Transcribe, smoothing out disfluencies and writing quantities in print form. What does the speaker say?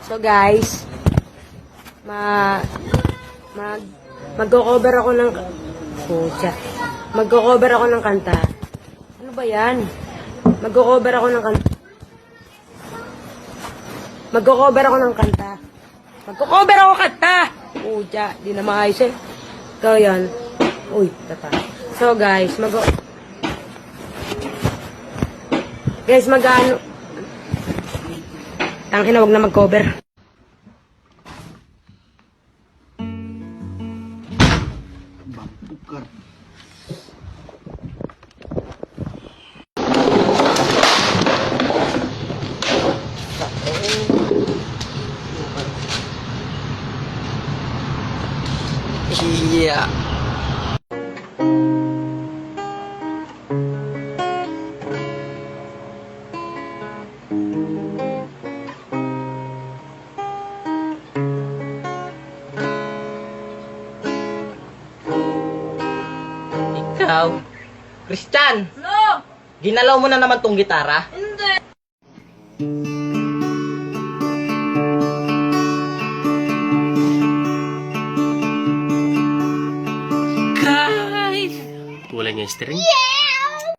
So guys, magko-cover ako ng pucha. Magko-cover ako ng kanta. Ano ba 'yan? Magko-cover ako ng kanta. Magko-cover ako ng kanta. Magko-cover ako kanta. Pucha, di na maayos eh. So yan. Uy, tata. So guys, mag-ano. Tangin na, wag na mag-cover. Bangkukar. Iya. Ikaw? Christian! No! Ginalaw mo na naman tong gitara? Hindi! Kulay niya yung string.